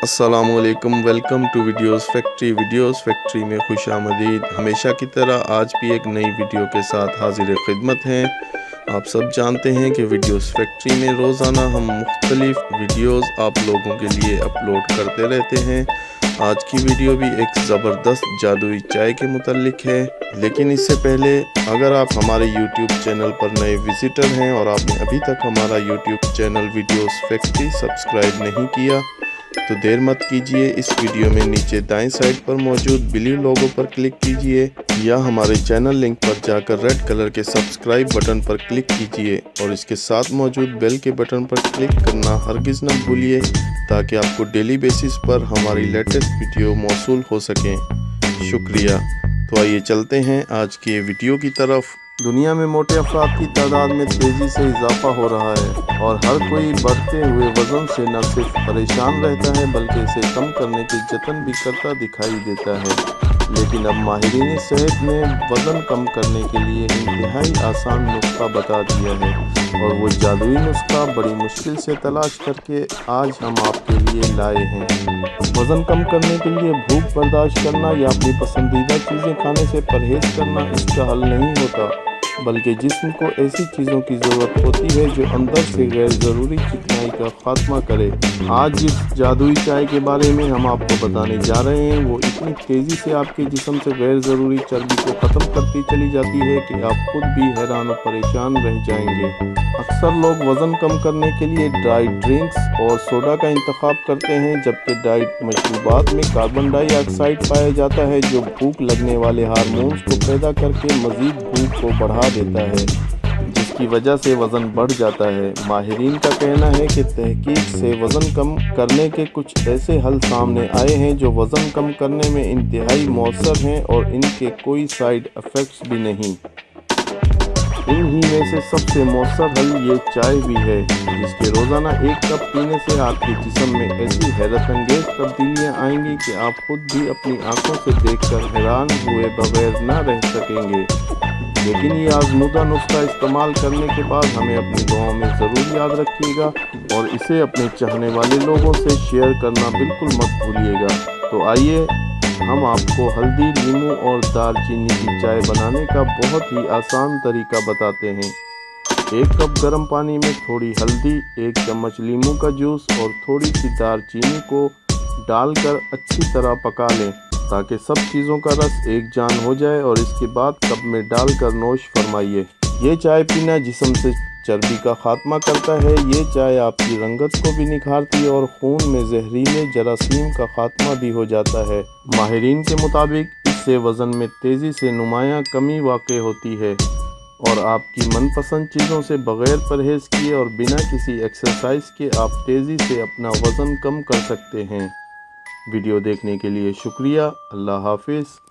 السلام علیکم، welcome to videos factory میں خوش آمدید۔ ہمیشہ کی طرح آج بھی ایک نئی ویڈیو کے ساتھ حاضر خدمت ہیں۔ آپ سب جانتے ہیں کہ ویڈیوز فیکٹری میں روزانہ ہم مختلف ویڈیوز آپ لوگوں کے لیے اپلوڈ کرتے رہتے ہیں۔ آج کی ویڈیو بھی ایک زبردست جادوئی چائے کے متعلق ہے، لیکن اس سے پہلے اگر آپ ہمارے یوٹیوب چینل پر نئے وزٹر ہیں اور آپ نے ابھی تک ہمارا YouTube channel videos factory subscribe نہیں کیا تو دیر مت کیجئے، اس ویڈیو میں نیچے دائیں سائڈ پر موجود بلیو لوگو پر کلک کیجئے یا ہمارے چینل لنک پر جا کر ریڈ کلر کے سبسکرائب بٹن پر کلک کیجئے اور اس کے ساتھ موجود بیل کے بٹن پر کلک کرنا ہرگز نہ بھولیے تاکہ آپ کو ڈیلی بیسس پر ہماری لیٹسٹ ویڈیو موصول ہو سکیں۔ شکریہ۔ تو آئیے چلتے ہیں آج کی ویڈیو کی طرف۔ دنیا میں موٹے افراد کی تعداد میں تیزی سے اضافہ ہو رہا ہے اور ہر کوئی بڑھتے ہوئے وزن سے نہ صرف پریشان رہتا ہے بلکہ اسے کم کرنے کے جتن بھی کرتا دکھائی دیتا ہے۔ لیکن اب ماہرین صحت نے وزن کم کرنے کے لیے انتہائی آسان نسخہ بتا دیا ہے، اور وہ جادوئی نسخہ بڑی مشکل سے تلاش کر کے آج ہم آپ کے لیے لائے ہیں۔ وزن کم کرنے کے لیے بھوک برداشت کرنا یا اپنی پسندیدہ چیزیں کھانے سے پرہیز کرنا اس کا حل نہیں ہوتا، بلکہ جسم کو ایسی چیزوں کی ضرورت ہوتی ہے جو اندر سے غیر ضروری چکنائی کا خاتمہ کرے۔ آج جس جادوئی چائے کے بارے میں ہم آپ کو بتانے جا رہے ہیں وہ اتنی تیزی سے آپ کے جسم سے غیر ضروری چربی کو ختم کرتی چلی جاتی ہے کہ آپ خود بھی حیران و پریشان رہ جائیں گے۔ اکثر لوگ وزن کم کرنے کے لیے ڈائٹ ڈرنکس اور سوڈا کا انتخاب کرتے ہیں، جبکہ ڈائٹ مشروبات میں کاربن ڈائی آکسائڈ پایا جاتا ہے جو بھوک لگنے والے ہارمونز کو پیدا کر کے مزید بھوک کو بڑھا دیتا ہے، جس کی وجہ سے وزن بڑھ جاتا ہے۔ ماہرین کا کہنا ہے کہ تحقیق سے وزن کم کرنے کے کچھ ایسے حل سامنے آئے ہیں جو وزن کم کرنے میں انتہائی مؤثر ہیں اور ان کے کوئی سائیڈ ایفیکٹس بھی نہیں۔ ان ہی میں سے سب سے مؤثر حل یہ چائے بھی ہے، جس کے روزانہ ایک کپ پینے سے آپ کے جسم میں ایسی حیرت انگیز تبدیلیاں آئیں گی کہ آپ خود بھی اپنی آنکھوں سے دیکھ کر حیران ہوئے بغیر نہ رہ سکیں گے۔ لیکن یہ آزمودہ نسخہ استعمال کرنے کے بعد ہمیں اپنی دعاؤں میں ضرور یاد رکھیے گا اور اسے اپنے چاہنے والے لوگوں سے شیئر کرنا بالکل مت بھولیے گا۔ تو آئیے ہم آپ کو ہلدی، لیموں اور دار چینی کی چائے بنانے کا بہت ہی آسان طریقہ بتاتے ہیں۔ ایک کپ گرم پانی میں تھوڑی ہلدی، ایک چمچ لیموں کا جوس اور تھوڑی سی دار چینی کو ڈال کر اچھی طرح پکا لیں تاکہ سب چیزوں کا رس ایک جان ہو جائے، اور اس کے بعد کپ میں ڈال کر نوش فرمائیے۔ یہ چائے پینا جسم سے چربی کا خاتمہ کرتا ہے۔ یہ چائے آپ کی رنگت کو بھی نکھارتی ہے اور خون میں زہریلے جراثیم کا خاتمہ بھی ہو جاتا ہے۔ ماہرین کے مطابق اس سے وزن میں تیزی سے نمایاں کمی واقع ہوتی ہے اور آپ کی من پسند چیزوں سے بغیر پرہیز کیے اور بنا کسی ایکسرسائز کے آپ تیزی سے اپنا وزن کم کر سکتے ہیں۔ ویڈیو دیکھنے کے لیے شکریہ۔ اللہ حافظ۔